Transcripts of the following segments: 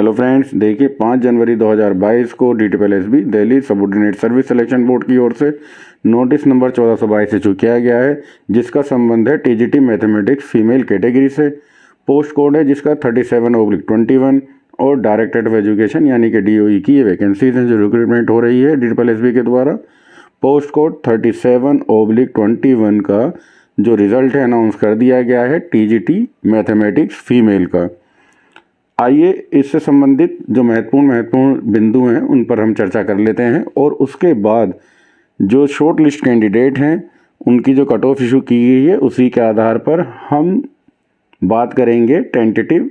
Hello friends, देखिए 5 जनवरी 2022 को DTPL-SB Delhi subordinate service selection board की ओर से नोटिस नंबर 1422 इशू किया गया है, जिसका संबंध है TGT मैथमेटिक्स फीमेल कैटेगरी से। पोस्ट कोड है जिसका 37/21 और डायरेक्टरेट ऑफ एजुकेशन यानी कि DOE की ये वैकेंसीज हैं जो रिक्रूटमेंट हो रही है DTPL-SB के द्वारा। पोस्ट कोड 37/21 का जो रिजल्ट है अनाउंस कर दिया गया है TGT मैथमेटिक्स फीमेल का। आइए इससे संबंधित जो महत्वपूर्ण बिंदु हैं उन पर हम चर्चा कर लेते हैं और उसके बाद जो शॉर्ट लिस्ट कैंडिडेट हैं उनकी जो कट ऑफ इशू की गई है उसी के आधार पर हम बात करेंगे टेंटेटिव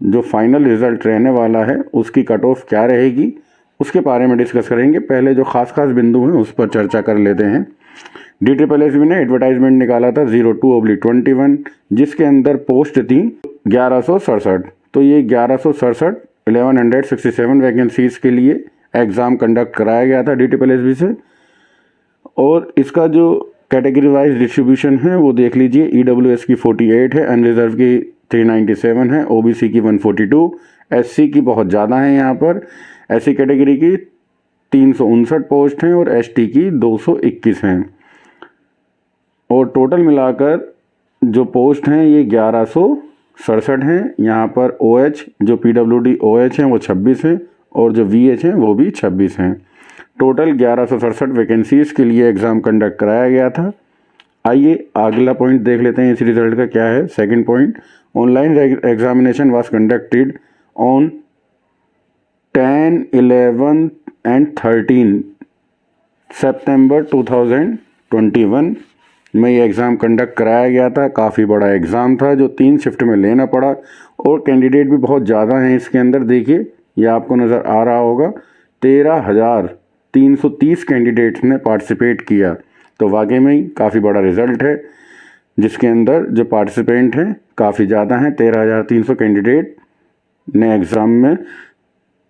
जो फाइनल रिज़ल्ट रहने वाला है उसकी कट ऑफ क्या रहेगी, उसके बारे में डिस्कस करेंगे। पहले जो खास बिंदु हैं उस पर चर्चा कर लेते हैं। DTPL-SB ने एडवर्टाइजमेंट निकाला था 02/21 जिसके अंदर पोस्ट थी 1167। तो ये 1167 वैकेंसीज़ के लिए एग्ज़ाम कंडक्ट कराया गया था DTPL-SB से। और इसका जो कैटेगरी वाइज डिस्ट्रीब्यूशन है वो देख लीजिए। EWS की 48 है, अनरिजर्व की 397 है, OBC की 142, SC की बहुत ज़्यादा है। यहाँ पर SC कैटेगरी की 359 पोस्ट हैं और ST की 221 हैं। और टोटल मिलाकर जो पोस्ट हैं ये 1167 हैं। यहाँ पर OH जो PWD OH हैं वो 26 हैं और जो VH हैं वो भी 26 हैं। टोटल 1167 वैकेंसीज़ के लिए एग्ज़ाम कंडक्ट कराया गया था। आइए अगला पॉइंट देख लेते हैं इस रिज़ल्ट का क्या है। Second point, online examination was conducted on 10, 11 and 13 सितंबर 2021 में ये एग्ज़ाम कंडक्ट कराया गया था। काफ़ी बड़ा एग्ज़ाम था जो 3 शिफ्ट में लेना पड़ा और कैंडिडेट भी बहुत ज़्यादा हैं इसके अंदर। देखिए ये आपको नज़र आ रहा होगा 13,330 कैंडिडेट्स ने पार्टिसिपेट किया। तो वाकई में ही काफ़ी बड़ा रिज़ल्ट है जिसके अंदर जो पार्टिसिपेंट हैं काफ़ी ज़्यादा हैं। 13,300 कैंडिडेट ने एग्ज़ाम में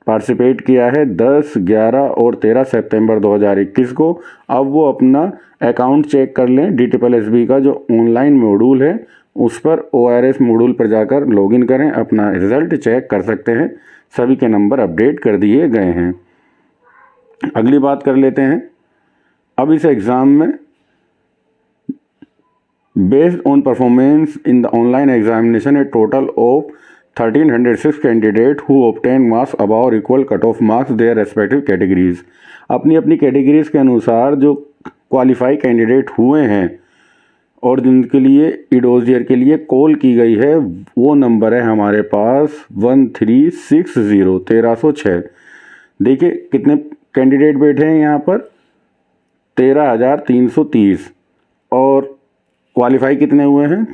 पार्टिसिपेट किया है 10, 11 और 13 सितंबर 2021 को। अब वो अपना अकाउंट चेक कर लें। DTPL-SB का जो ऑनलाइन मॉड्यूल है उस पर ORS मॉड्यूल पर जाकर लॉगिन करें, अपना रिज़ल्ट चेक कर सकते हैं। सभी के नंबर अपडेट कर दिए गए हैं। अगली बात कर लेते हैं। अब इस एग्ज़ाम में based on performance in the online examination a total of 1306 candidate who obtain marks above और equal cut off marks their respective categories. अपनी अपनी कैटेगरीज के अनुसार जो क्वालिफाई कैंडिडेट हुए हैं और जिनके लिए इडोजियर के लिए कॉल की गई है वो नंबर है हमारे पास 1306। देखिए कितने कैंडिडेट बैठे हैं यहाँ पर 13,330 और क्वालिफाई कितने हुए हैं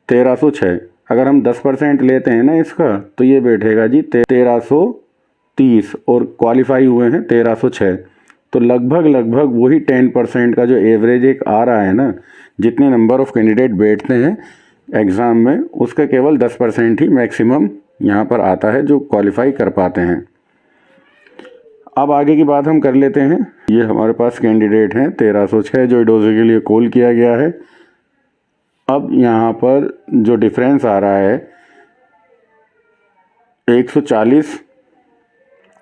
1,306। अगर हम 10% लेते हैं ना इसका तो ये बैठेगा जी 1,330 और क्वालिफाई हुए हैं 1,306। तो लगभग वही 10% का जो एवरेज एक आ रहा है ना, जितने नंबर ऑफ़ कैंडिडेट बैठते हैं एग्ज़ाम में उसका केवल 10% ही मैक्सिमम यहाँ पर आता है जो क्वालिफाई कर पाते हैं। अब आगे की बात हम कर लेते हैं। ये हमारे पास कैंडिडेट हैं 1,306 जो इडोजी के लिए कॉल किया गया है। अब यहाँ पर जो डिफरेंस आ रहा है 140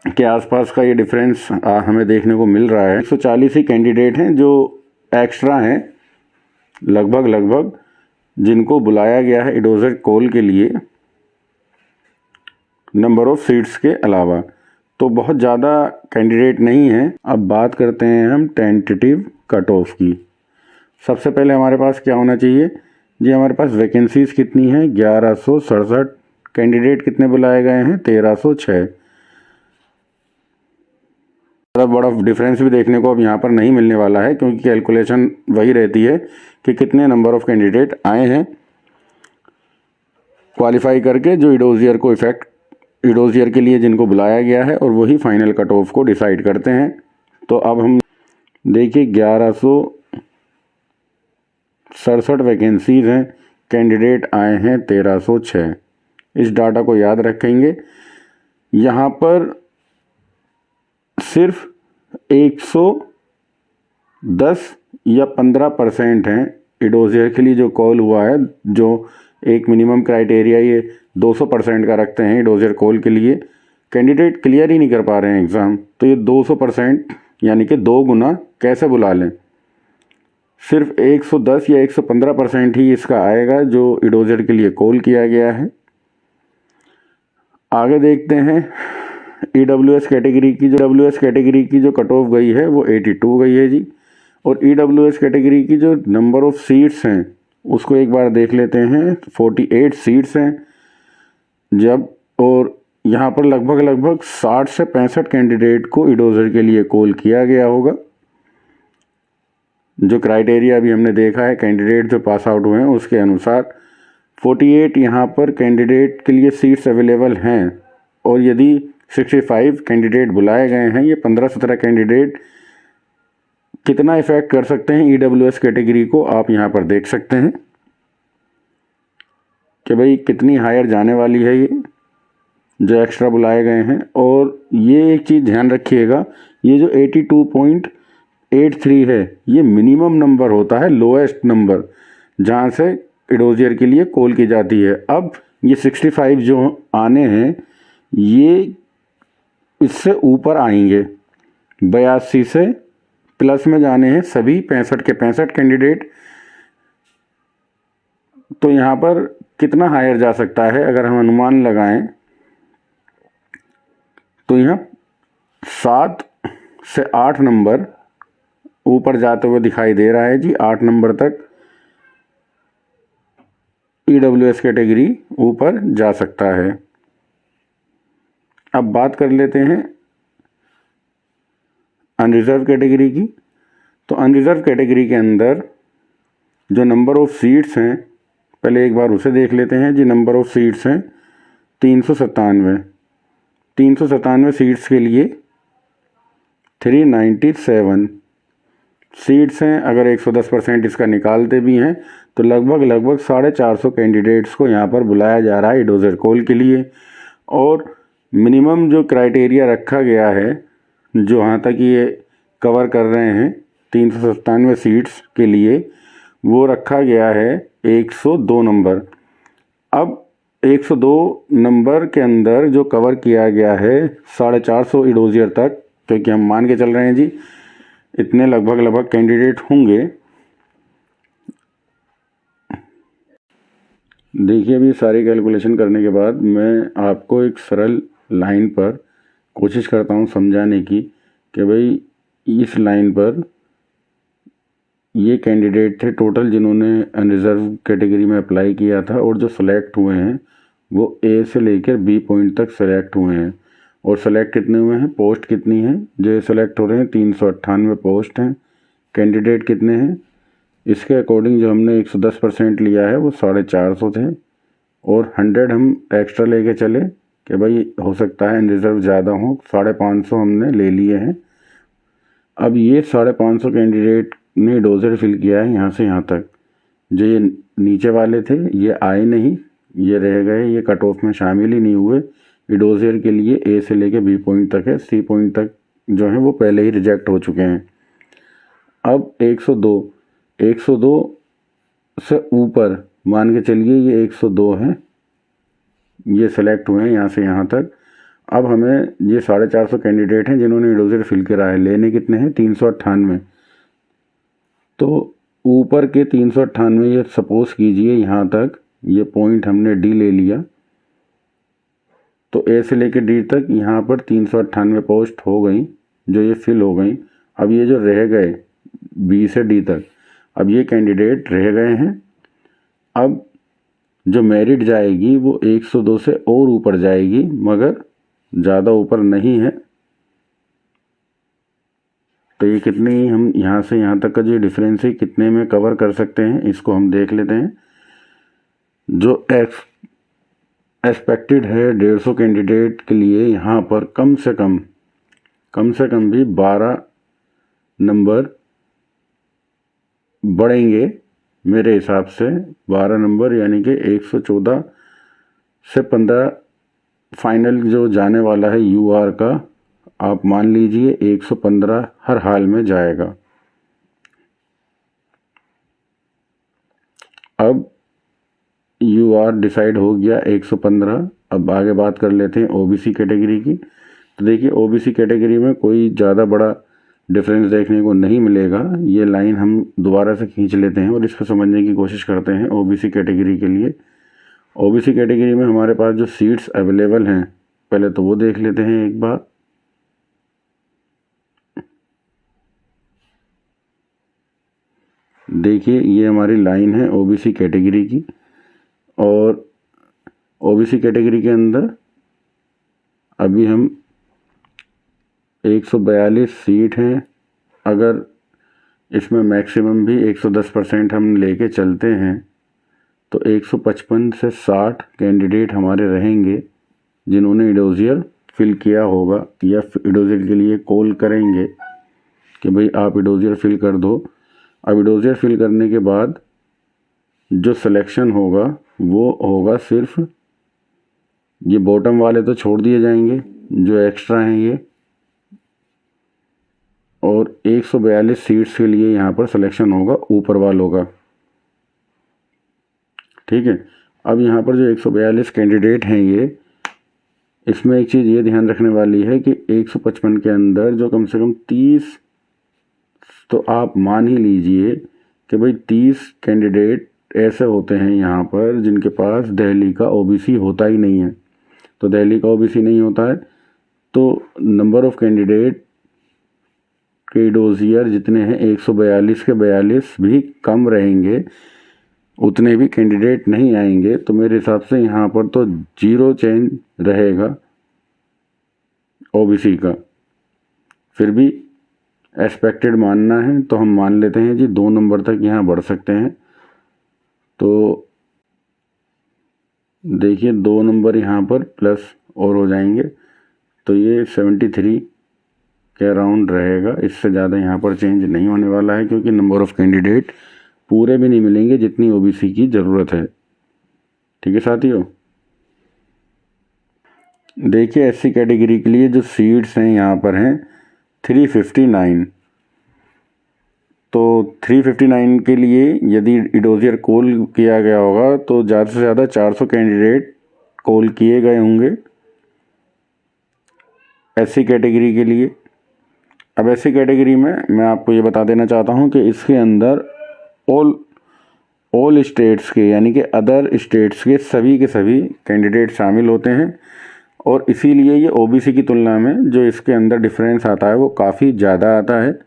के आसपास का ये डिफरेंस हमें देखने को मिल रहा है। 140 ही कैंडिडेट हैं जो एक्स्ट्रा हैं लगभग जिनको बुलाया गया है इडोजर कॉल के लिए नंबर ऑफ़ सीट्स के अलावा। तो बहुत ज़्यादा कैंडिडेट नहीं हैं। अब बात करते हैं हम टेंटेटिव कट ऑफ की। सबसे पहले हमारे पास क्या होना चाहिए जी, हमारे पास वैकेंसीज़ कितनी हैं 1167। कैंडिडेट कितने बुलाए गए हैं 1,306। बड़ा डिफरेंस भी देखने को अब यहाँ पर नहीं मिलने वाला है क्योंकि कैलकुलेशन वही रहती है कि कितने नंबर ऑफ़ कैंडिडेट आए हैं क्वालिफाई करके जो इडोजियर के लिए जिनको बुलाया गया है और वही फाइनल कट ऑफ को डिसाइड करते हैं। तो अब हम देखिए 1167 वैकेंसीज़ हैं, कैंडिडेट आए हैं 1,306। इस डाटा को याद रखेंगे। यहाँ पर सिर्फ 110 या 15% हैं इडोजियर के लिए जो कॉल हुआ है, जो एक मिनिमम क्राइटेरिया ये 200% का रखते हैं डोजर कोल के लिए। कैंडिडेट क्लियर ही नहीं कर पा रहे हैं एग्ज़ाम, तो ये 200% यानी कि 2 गुना कैसे बुला लें। सिर्फ 110 या 115% ही इसका आएगा जो इडोजर के लिए कोल किया गया है। आगे देखते हैं EWS कैटेगरी की जो कट ऑफ गई है वो 82 गई है जी। और EWS कैटेगरी की जो नंबर ऑफ़ सीट्स हैं उसको एक बार देख लेते हैं। 48 सीट्स हैं जब, और यहाँ पर लगभग 60 से 65 कैंडिडेट को इडोजर के लिए कॉल किया गया होगा। जो क्राइटेरिया अभी हमने देखा है कैंडिडेट जो पास आउट हुए हैं उसके अनुसार 48 यहाँ पर कैंडिडेट के लिए सीट्स अवेलेबल हैं। और यदि 65 कैंडिडेट बुलाए गए हैं, ये 15-17 कैंडिडेट कितना इफ़ेक्ट कर सकते हैं EWS कैटेगरी को आप यहाँ पर देख सकते हैं कि भाई कितनी हायर जाने वाली है ये जो एक्स्ट्रा बुलाए गए हैं। और ये एक चीज़ ध्यान रखिएगा, ये जो 82.83 है ये मिनिमम नंबर होता है, लोएस्ट नंबर जहाँ से इडोजियर के लिए कॉल की जाती है। अब ये 65 जो आने हैं ये इससे ऊपर आएंगे, 82 से प्लस में जाने हैं सभी 65 के 65 कैंडिडेट। तो यहाँ पर कितना हायर जा सकता है अगर हम अनुमान लगाएं तो यहाँ 7 से 8 नंबर ऊपर जाते हुए दिखाई दे रहा है जी। 8 नंबर तक EWS कैटेगरी ऊपर जा सकता है। अब बात कर लेते हैं अनरिजर्व कैटेगरी की। तो अनरिजर्व कैटेगरी के अंदर जो नंबर ऑफ़ सीट्स हैं पहले एक बार उसे देख लेते हैं जी। नंबर ऑफ़ सीट्स हैं 397 सीट्स के लिए 397 सीट्स हैं। अगर 110% इसका निकालते भी हैं तो लगभग 450 कैंडिडेट्स को यहाँ पर बुलाया जा रहा है इडोजर कॉल के लिए। और मिनिमम जो क्राइटेरिया रखा गया है जो यहाँ तक ये कवर कर रहे हैं 397 सीट्स के लिए, वो रखा गया है 102 नंबर। अब 102 नंबर के अंदर जो कवर किया गया है 450 इडोजियर तक, क्योंकि हम मान के चल रहे हैं जी इतने लगभग कैंडिडेट होंगे। देखिए अभी सारी कैलकुलेशन करने के बाद मैं आपको एक सरल लाइन पर कोशिश करता हूँ समझाने की कि भाई इस लाइन पर ये कैंडिडेट थे टोटल जिन्होंने अनरिजर्व कैटेगरी में अप्लाई किया था, और जो सेलेक्ट हुए हैं वो A से लेकर B पॉइंट तक सेलेक्ट हुए हैं। और सेलेक्ट कितने हुए हैं, पोस्ट कितनी हैं जो सेलेक्ट हो रहे हैं, 398 पोस्ट हैं। कैंडिडेट कितने हैं, इसके अकॉर्डिंग जो हमने 110% लिया है वो 450 थे, और 100 हम एक्स्ट्रा लेके चले कि भाई हो सकता है अनरिजर्व ज़्यादा हो, 550 हमने ले लिए हैं। अब ये 550 कैंडिडेट ने डोजर फिल किया है यहाँ से यहाँ तक। जो ये नीचे वाले थे ये आए नहीं, ये रह गए, ये कट ऑफ में शामिल ही नहीं हुए। इडोजियर के लिए A से लेके B पॉइंट तक है, C पॉइंट तक जो है वो पहले ही रिजेक्ट हो चुके हैं। अब 102 से ऊपर मान के चलिए ये 102 हैं, ये सेलेक्ट हुए हैं यहाँ से यहाँ तक। अब हमें ये 450 कैंडिडेट हैं जिन्होंने इडोजियर फिल करा है, लेने कितने हैं 398। तो ऊपर के 398 ये सपोज कीजिए यहाँ तक ये पॉइंट हमने D ले लिया, तो A से लेकर D तक यहाँ पर 398 पोस्ट हो गई जो ये फिल हो गई। अब ये जो रह गए B से D तक, अब ये कैंडिडेट रह गए हैं। अब जो मेरिट जाएगी वो 102 से और ऊपर जाएगी, मगर ज़्यादा ऊपर नहीं है। तो ये कितनी हम यहाँ से यहाँ तक का जो डिफरेंस है कितने में कवर कर सकते हैं इसको हम देख लेते हैं। जो एक्सपेक्टेड है 150 कैंडिडेट के लिए यहाँ पर कम से कम भी 12 नंबर बढ़ेंगे मेरे हिसाब से। 12 नंबर यानी कि 114 से 15 फाइनल जो जाने वाला है UR का, आप मान लीजिए 115 हर हाल में जाएगा। अब यू आर डिसाइड हो गया 115। अब आगे बात कर लेते हैं ओबीसी कैटेगरी की। तो देखिए ओबीसी कैटेगरी में कोई ज़्यादा बड़ा डिफरेंस देखने को नहीं मिलेगा। ये लाइन हम दोबारा से खींच लेते हैं और इसको समझने की कोशिश करते हैं ओबीसी कैटेगरी के लिए। ओबीसी कैटेगरी में हमारे पास जो सीट्स अवेलेबल हैं पहले तो वो देख लेते हैं एक बार। देखिए ये हमारी लाइन है ओबीसी कैटेगरी की, और ओबीसी कैटेगरी के अंदर अभी हम 142 सीट हैं। अगर इसमें मैक्सिमम भी 110% हम लेके चलते हैं तो 155 से 60 कैंडिडेट हमारे रहेंगे जिन्होंने इडोजियर फिल किया होगा या इडोजियर के लिए कॉल करेंगे कि भाई आप इडोजियर फिल कर दो। अब इडोजियर फिल करने के बाद जो सिलेक्शन होगा वो होगा सिर्फ, ये बॉटम वाले तो छोड़ दिए जाएंगे जो एक्स्ट्रा हैं ये, और 142 सीट्स के लिए यहाँ पर सिलेक्शन होगा ऊपर वालों का। ठीक है। अब यहाँ पर जो 142 कैंडिडेट हैं ये, इसमें एक चीज़ ये ध्यान रखने वाली है कि 155 के अंदर जो कम से कम 30, तो आप मान ही लीजिए कि भाई 30 कैंडिडेट ऐसे होते हैं यहाँ पर जिनके पास दिल्ली का ओबीसी होता ही नहीं है। तो दिल्ली का ओबीसी नहीं होता है तो नंबर ऑफ़ कैंडिडेट के डोजियर जितने हैं 142 के 42 भी कम रहेंगे, उतने भी कैंडिडेट नहीं आएंगे। तो मेरे हिसाब से यहाँ पर तो 0 चेंज रहेगा ओबीसी का। फिर भी एक्सपेक्टेड मानना है तो हम मान लेते हैं जी 2 नंबर तक यहाँ बढ़ सकते हैं। तो देखिए 2 नंबर यहाँ पर प्लस और हो जाएंगे तो ये 73 के अराउंड रहेगा। इससे ज़्यादा यहाँ पर चेंज नहीं होने वाला है क्योंकि नंबर ऑफ़ कैंडिडेट पूरे भी नहीं मिलेंगे जितनी ओबीसी की ज़रूरत है। ठीक है साथियों। देखिए एससी कैटेगरी के लिए जो सीट्स हैं यहाँ पर हैं 359। तो 359 के लिए यदि इडोजियर कॉल किया गया होगा तो ज़्यादा से ज़्यादा 400 कैंडिडेट कॉल किए गए होंगे एससी कैटेगरी के लिए। अब एससी कैटेगरी में मैं आपको ये बता देना चाहता हूँ कि इसके अंदर ऑल स्टेट्स के यानी कि अदर स्टेट्स के सभी कैंडिडेट शामिल होते हैं, और इसीलिए ये ओबीसी की तुलना में जो इसके अंदर डिफरेंस आता है वो काफ़ी ज़्यादा आता है।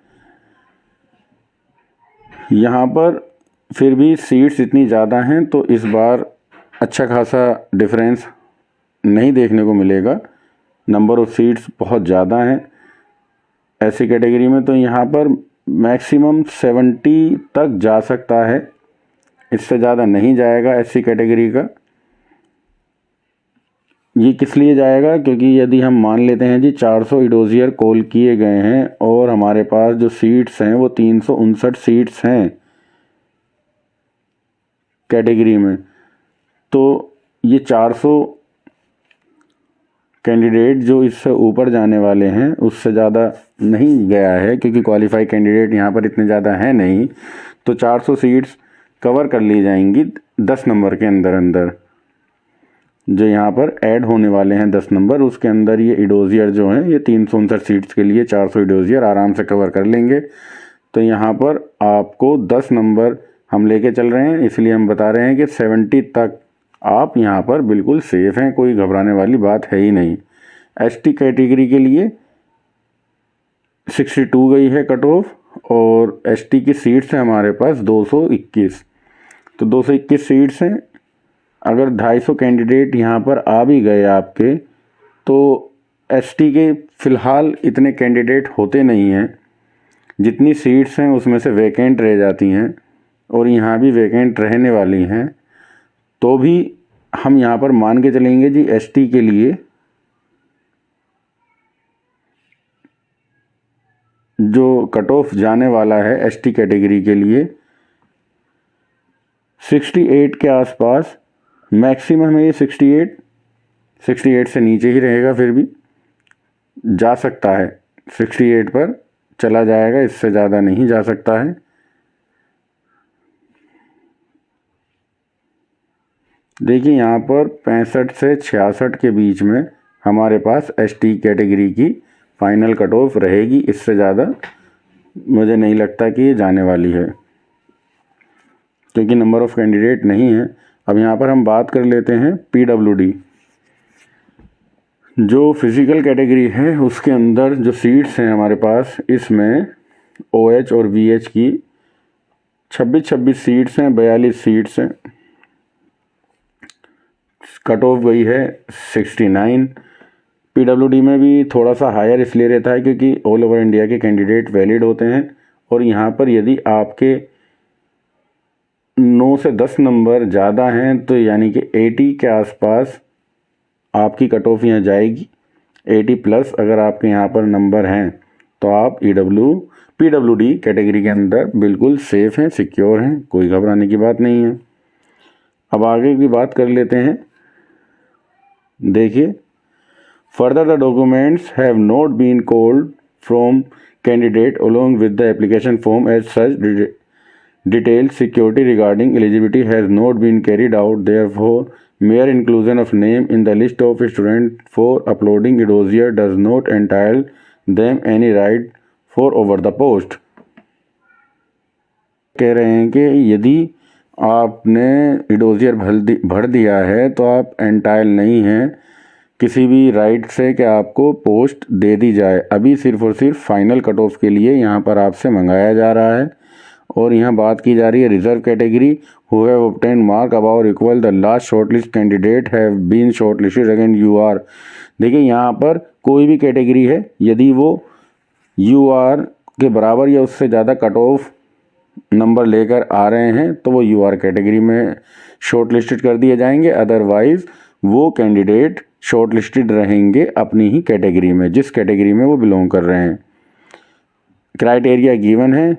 यहाँ पर फिर भी सीट्स इतनी ज़्यादा हैं तो इस बार अच्छा खासा डिफरेंस नहीं देखने को मिलेगा। नंबर ऑफ़ सीट्स बहुत ज़्यादा हैं ऐसी कैटेगरी में, तो यहाँ पर मैक्सिमम 70 तक जा सकता है, इससे ज़्यादा नहीं जाएगा एससी कैटेगरी का। ये किस लिए जाएगा, क्योंकि यदि हम मान लेते हैं जी 400 इडोजियर कॉल किए गए हैं और हमारे पास जो सीट्स हैं वो 359 सीट्स हैं कैटेगरी में, तो ये 400 कैंडिडेट जो इससे ऊपर जाने वाले हैं उससे ज़्यादा नहीं गया है क्योंकि क्वालिफाई कैंडिडेट यहाँ पर इतने ज़्यादा हैं नहीं। तो 400 सीट्स कवर कर ली जाएंगी 10 नंबर के अंदर जो यहाँ पर ऐड होने वाले हैं 10 नंबर, उसके अंदर ये इडोजियर जो हैं ये 359 सीट्स के लिए 400 इडोजियर आराम से कवर कर लेंगे। तो यहाँ पर आपको 10 नंबर हम लेके चल रहे हैं, इसलिए हम बता रहे हैं कि 70 तक आप यहाँ पर बिल्कुल सेफ़ हैं, कोई घबराने वाली बात है ही नहीं। एसटी कैटेगरी के लिए 62 गई है कट ऑफ, और एसटी की सीट्स हैं हमारे पास 221। तो 221 सीट्स हैं। अगर 250 कैंडिडेट यहाँ पर आ भी गए आपके तो एसटी के फ़िलहाल इतने कैंडिडेट होते नहीं हैं, जितनी सीट्स हैं उसमें से वैकेंट रह जाती हैं और यहाँ भी वैकेंट रहने वाली हैं। तो भी हम यहाँ पर मान के चलेंगे जी एसटी के लिए जो कट ऑफ जाने वाला है एसटी कैटेगरी के लिए 68 के आसपास मैक्सिमम है ये। 68 से नीचे ही रहेगा, फिर भी जा सकता है 68 पर चला जाएगा, इससे ज़्यादा नहीं जा सकता है। देखिए यहाँ पर 65 से 66 के बीच में हमारे पास एसटी कैटेगरी की फाइनल कट ऑफ रहेगी। इससे ज़्यादा मुझे नहीं लगता कि ये जाने वाली है, क्योंकि नंबर ऑफ़ कैंडिडेट नहीं है। अब यहाँ पर हम बात कर लेते हैं पीडब्ल्यूडी। जो फिज़िकल कैटेगरी है उसके अंदर जो सीट्स हैं हमारे पास, इसमें ओएच और वीएच की 26 सीट्स हैं, 42 सीट्स हैं। कट ऑफ गई है 69। पीडब्ल्यूडी में भी थोड़ा सा हायर इसलिए रहता है क्योंकि ऑल ओवर इंडिया के कैंडिडेट वैलिड होते हैं, और यहाँ पर यदि आपके 9 से 10 नंबर ज़्यादा हैं तो यानी कि 80 के आसपास आपकी कट ऑफ यहाँ जाएगी। 80 प्लस अगर आपके यहाँ पर नंबर हैं तो आप पीडब्ल्यूडी कैटेगरी के अंदर बिल्कुल सेफ़ हैं, सिक्योर हैं, कोई घबराने की बात नहीं है। अब आगे की बात कर लेते हैं। देखिए, further the documents have not been called from candidate along with the application form as such detail security regarding eligibility has not been carried out, therefore mere inclusion of name in the list of students for uploading a dossier does not entitle them any right for over the post। कह रहे हैं कि यदि आपने dossier भर दिया है तो आप एंटाइल नहीं हैं किसी भी राइट से कि आपको पोस्ट दे दी जाए। अभी सिर्फ और सिर्फ फाइनल कट ऑफ के लिए यहाँ पर आपसे मंगाया जा रहा है। और यहाँ बात की जा रही है reserve category, who have obtained mark about equal the last shortlist candidate have been shortlisted again UR. देखिए यहाँ पर कोई भी कैटेगरी है, यदि वो यूआर के बराबर या उससे ज़्यादा कट ऑफ नंबर लेकर आ रहे हैं तो वो यूआर कैटेगरी में शॉर्टलिस्टेड कर दिए जाएंगे। अदरवाइज़ वो कैंडिडेट शॉर्टलिस्टेड रहेंगे अपनी ही कैटेगरी में, जिस कैटेगरी में वो बिलोंग कर रहे हैं। क्राइटेरिया गिवन है,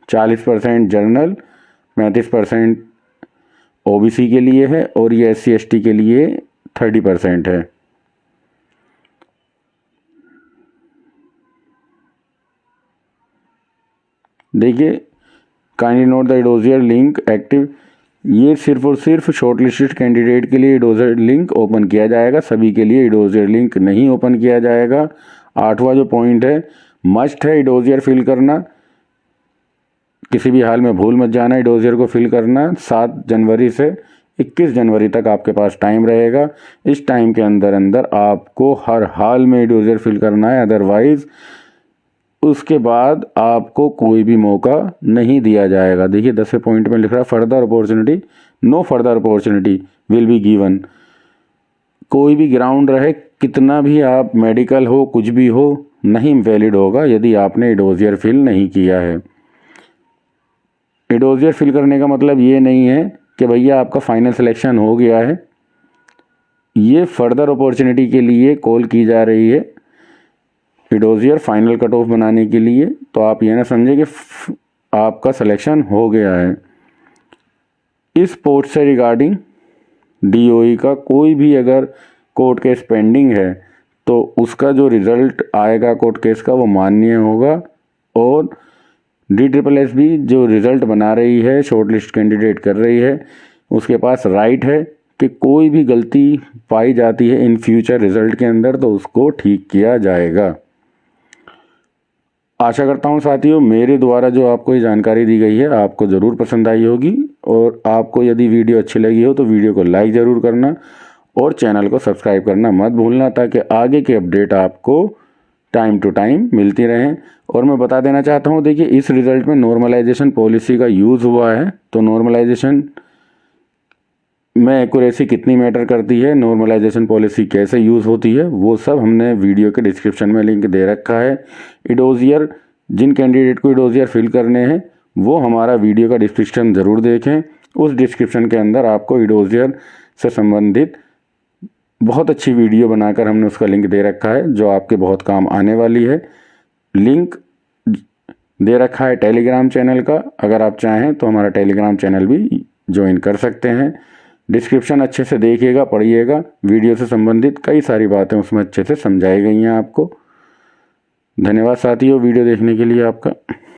40% जनरल, 35% ओबीसी के लिए है, और ये एससी एसटी के लिए 30% है। देखिए, kindly note the dossier link active. ये सिर्फ और सिर्फ शॉर्टलिस्टेड कैंडिडेट के लिए डोजियर लिंक ओपन किया जाएगा, सभी के लिए डोजियर लिंक नहीं ओपन किया जाएगा। 8वां जो पॉइंट है, मस्ट है डोजियर फिल करना, किसी भी हाल में भूल मत जाना डोजियर को फिल करना। 7 जनवरी से 21 जनवरी तक आपके पास टाइम रहेगा। इस टाइम के अंदर आपको हर हाल में डोजियर फिल करना है, अदरवाइज़ उसके बाद आपको कोई भी मौका नहीं दिया जाएगा। देखिए 10वें पॉइंट में लिख रहा है further opportunity, no further opportunity will be given. कोई भी ग्राउंड रहे, कितना भी आप मेडिकल हो, कुछ भी हो, नहीं वैलिड होगा यदि आपने डोजियर फिल नहीं किया है। डोजियर फिल करने का मतलब ये नहीं है कि भैया आपका फाइनल सिलेक्शन हो गया है। ये फर्दर अपॉर्चुनिटी के लिए कॉल की जा रही है, डोजियर फाइनल कट ऑफ बनाने के लिए। तो आप ये ना समझें कि आपका सिलेक्शन हो गया है। इस पोस्ट से रिगार्डिंग डीओई का कोई भी अगर कोर्ट केस पेंडिंग है तो उसका जो रिज़ल्ट आएगा कोर्ट केस का वो मान्य होगा, और DSSB जो रिज़ल्ट बना रही है, शॉर्टलिस्ट कैंडिडेट कर रही है, उसके पास राइट है कि कोई भी गलती पाई जाती है इन फ्यूचर रिज़ल्ट के अंदर तो उसको ठीक किया जाएगा। आशा करता हूँ साथियों मेरे द्वारा जो आपको ये जानकारी दी गई है आपको ज़रूर पसंद आई होगी, और आपको यदि वीडियो अच्छी लगी हो तो वीडियो को लाइक ज़रूर करना और चैनल को सब्सक्राइब करना मत भूलना, ताकि आगे के अपडेट आपको टाइम टू टाइम मिलती रहें। और मैं बता देना चाहता हूँ, देखिए इस रिज़ल्ट में नॉर्मलाइजेशन पॉलिसी का यूज़ हुआ है, तो नॉर्मलाइजेशन में एक्यूरेसी कितनी मैटर करती है, नॉर्मलाइजेशन पॉलिसी कैसे यूज़ होती है, वो सब हमने वीडियो के डिस्क्रिप्शन में लिंक दे रखा है। डोजियर जिन कैंडिडेट को डोजियर फिल करने हैं वो हमारा वीडियो का डिस्क्रिप्शन ज़रूर देखें। उस डिस्क्रिप्शन के अंदर आपको डोजियर से संबंधित बहुत अच्छी वीडियो बनाकर हमने उसका लिंक दे रखा है जो आपके बहुत काम आने वाली है। लिंक दे रखा है टेलीग्राम चैनल का, अगर आप चाहें तो हमारा टेलीग्राम चैनल भी ज्वाइन कर सकते हैं। डिस्क्रिप्शन अच्छे से देखिएगा, पढ़िएगा, वीडियो से संबंधित कई सारी बातें उसमें अच्छे से समझाई गई हैं आपको। धन्यवाद साथियों वीडियो देखने के लिए आपका।